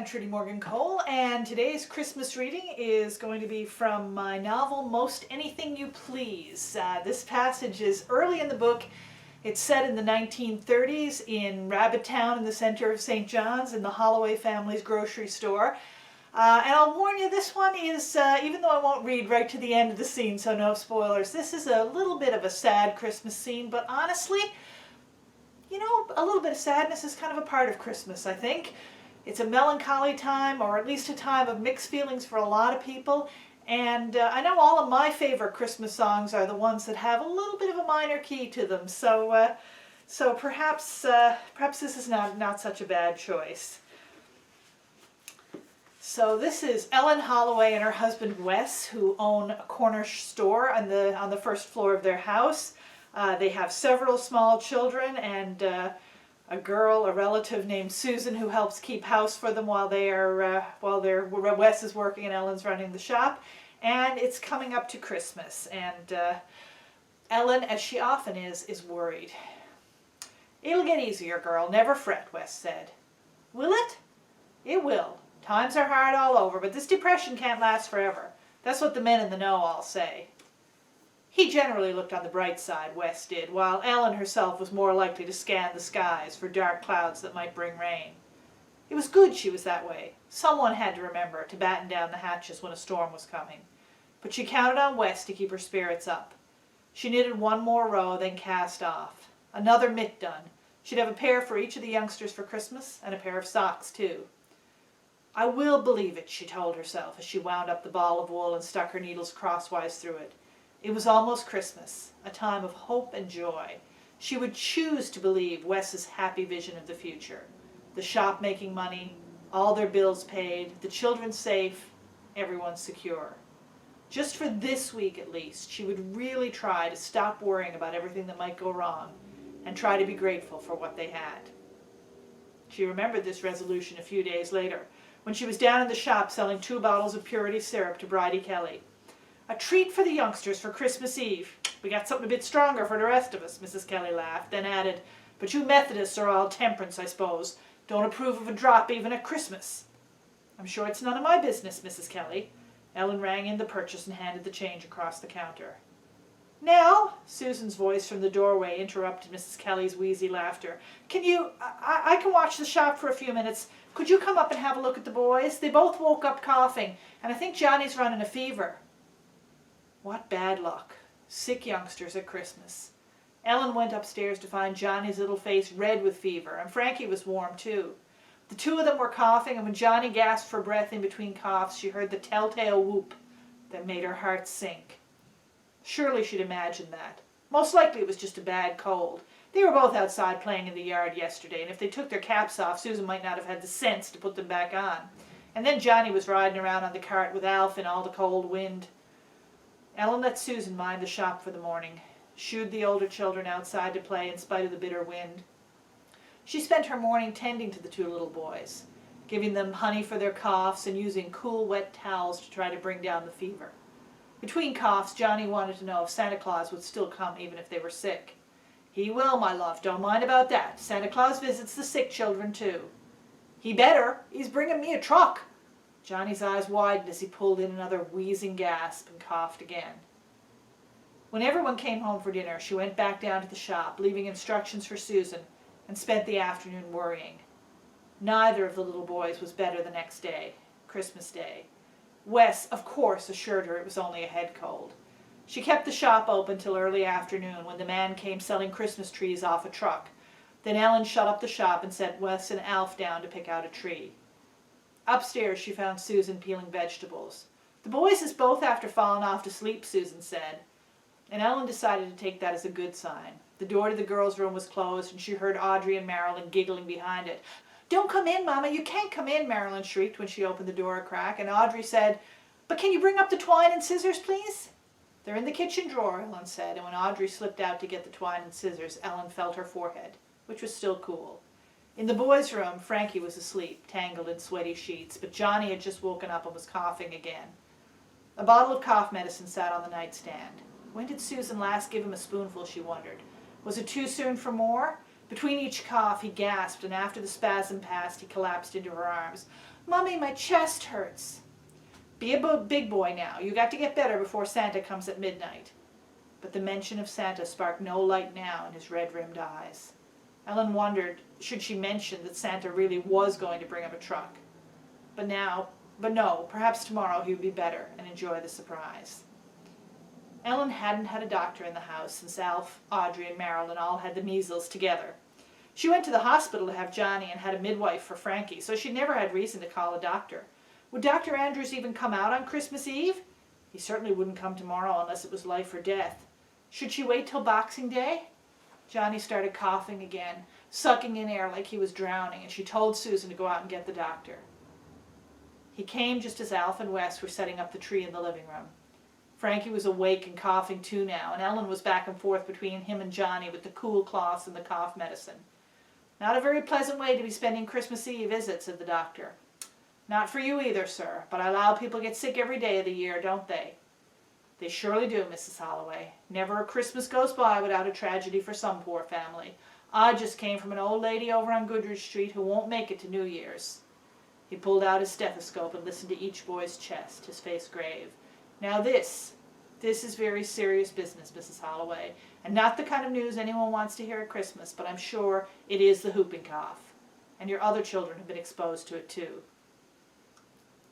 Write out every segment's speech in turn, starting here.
Trudy Morgan-Cole, and today's Christmas reading is going to be from my novel, Most Anything You Please. This passage is early in the book. It's set in the 1930s in Rabbit Town in the center of St. John's in the Holloway family's grocery store. And I'll warn you, this one is, even though I won't read right to the end of the scene, so no spoilers, this is a little bit of a sad Christmas scene, but honestly, you know, a little bit of sadness is kind of a part of Christmas, I think. It's a melancholy time, or at least a time of mixed feelings for a lot of people. And I know all of my favorite Christmas songs are the ones that have a little bit of a minor key to them. So perhaps this is not such a bad choice. So this is Ellen Holloway and her husband Wes, who own a corner store on the first floor of their house. They have several small children and a relative named Susan, who helps keep house for them while Wes is working and Ellen's running the shop. And it's coming up to Christmas, and Ellen, as she often is worried. "It'll get easier, girl. Never fret," Wes said. "Will it?" "It will. Times are hard all over, but this depression can't last forever. That's what the men in the know all say." He generally looked on the bright side, Wes did, while Ellen herself was more likely to scan the skies for dark clouds that might bring rain. It was good she was that way. Someone had to remember to batten down the hatches when a storm was coming. But she counted on Wes to keep her spirits up. She knitted one more row, then cast off. Another mitt done. She'd have a pair for each of the youngsters for Christmas, and a pair of socks, too. "I will believe it," she told herself as she wound up the ball of wool and stuck her needles crosswise through it. It was almost Christmas, a time of hope and joy. She would choose to believe Wes's happy vision of the future. The shop making money, all their bills paid, the children safe, everyone secure. Just for this week at least, she would really try to stop worrying about everything that might go wrong and try to be grateful for what they had. She remembered this resolution a few days later, when she was down in the shop selling 2 bottles of Purity syrup to Bridie Kelly. "A treat for the youngsters for Christmas Eve. We got something a bit stronger for the rest of us," Mrs. Kelly laughed, then added, "But you Methodists are all temperance, I suppose. Don't approve of a drop even at Christmas." "I'm sure it's none of my business, Mrs. Kelly." Ellen rang in the purchase and handed the change across the counter. "Nell," Susan's voice from the doorway interrupted Mrs. Kelly's wheezy laughter. I can watch the shop for a few minutes. Could you come up and have a look at the boys? They both woke up coughing, and I think Johnny's running a fever." What bad luck. Sick youngsters at Christmas. Ellen went upstairs to find Johnny's little face red with fever, and Frankie was warm too. The two of them were coughing, and when Johnny gasped for breath in between coughs, she heard the telltale whoop that made her heart sink. Surely she'd imagined that. Most likely it was just a bad cold. They were both outside playing in the yard yesterday, and if they took their caps off, Susan might not have had the sense to put them back on. And then Johnny was riding around on the cart with Alf in all the cold wind. Ellen let Susan mind the shop for the morning, shooed the older children outside to play in spite of the bitter wind. She spent her morning tending to the 2 little boys, giving them honey for their coughs and using cool, wet towels to try to bring down the fever. Between coughs, Johnny wanted to know if Santa Claus would still come even if they were sick. "He will, my love, don't mind about that. Santa Claus visits the sick children too." "He better. He's bringing me a truck." Johnny's eyes widened as he pulled in another wheezing gasp and coughed again. When everyone came home for dinner, she went back down to the shop, leaving instructions for Susan, and spent the afternoon worrying. Neither of the little boys was better the next day, Christmas Day. Wes, of course, assured her it was only a head cold. She kept the shop open till early afternoon, when the man came selling Christmas trees off a truck. Then Ellen shut up the shop and sent Wes and Alf down to pick out a tree. Upstairs she found Susan peeling vegetables. "The boys is both after falling off to sleep," Susan said. And Ellen decided to take that as a good sign. The door to the girls' room was closed, and she heard Audrey and Marilyn giggling behind it. "Don't come in, Mama, you can't come in," Marilyn shrieked when she opened the door a crack, and Audrey said, "But can you bring up the twine and scissors, please?" "They're in the kitchen drawer," Ellen said, and when Audrey slipped out to get the twine and scissors, Ellen felt her forehead, which was still cool. In the boys' room, Frankie was asleep, tangled in sweaty sheets, but Johnny had just woken up and was coughing again. A bottle of cough medicine sat on the nightstand. When did Susan last give him a spoonful, she wondered. Was it too soon for more? Between each cough he gasped, and after the spasm passed he collapsed into her arms. "Mummy, my chest hurts." "Be a big boy now. You got to get better before Santa comes at midnight." But the mention of Santa sparked no light now in his red-rimmed eyes. Ellen wondered, should she mention that Santa really was going to bring him a truck? But no, perhaps tomorrow he would be better and enjoy the surprise. Ellen hadn't had a doctor in the house since Alf, Audrey, and Marilyn all had the measles together. She went to the hospital to have Johnny and had a midwife for Frankie, so she never had reason to call a doctor. Would Dr. Andrews even come out on Christmas Eve? He certainly wouldn't come tomorrow unless it was life or death. Should she wait till Boxing Day? Johnny started coughing again, sucking in air like he was drowning, and she told Susan to go out and get the doctor. He came just as Alf and Wes were setting up the tree in the living room. Frankie was awake and coughing too now, and Ellen was back and forth between him and Johnny with the cool cloths and the cough medicine. "Not a very pleasant way to be spending Christmas Eve, is it?" said the doctor. "Not for you either, sir, but I allow people get sick every day of the year, don't they?" "They surely do, Mrs. Holloway. Never a Christmas goes by without a tragedy for some poor family. I just came from an old lady over on Goodrich Street who won't make it to New Year's." He pulled out his stethoscope and listened to each boy's chest, his face grave. "Now this is very serious business, Mrs. Holloway, and not the kind of news anyone wants to hear at Christmas, but I'm sure it is the whooping cough. And your other children have been exposed to it too."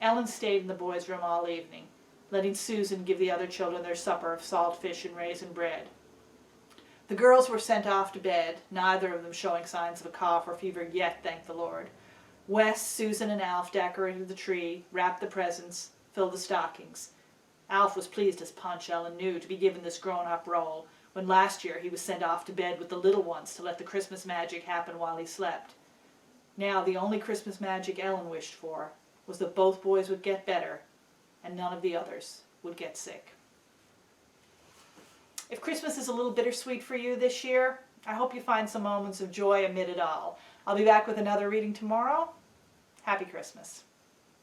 Ellen stayed in the boys' room all evening, letting Susan give the other children their supper of salt fish and raisin bread. The girls were sent off to bed, neither of them showing signs of a cough or fever yet, thank the Lord. Wes, Susan, and Alf decorated the tree, wrapped the presents, filled the stockings. Alf was pleased as punch, Ellen knew, to be given this grown-up role, when last year he was sent off to bed with the little ones to let the Christmas magic happen while he slept. Now the only Christmas magic Ellen wished for was that both boys would get better and none of the others would get sick. If Christmas is a little bittersweet for you this year, I hope you find some moments of joy amid it all. I'll be back with another reading tomorrow. Happy Christmas.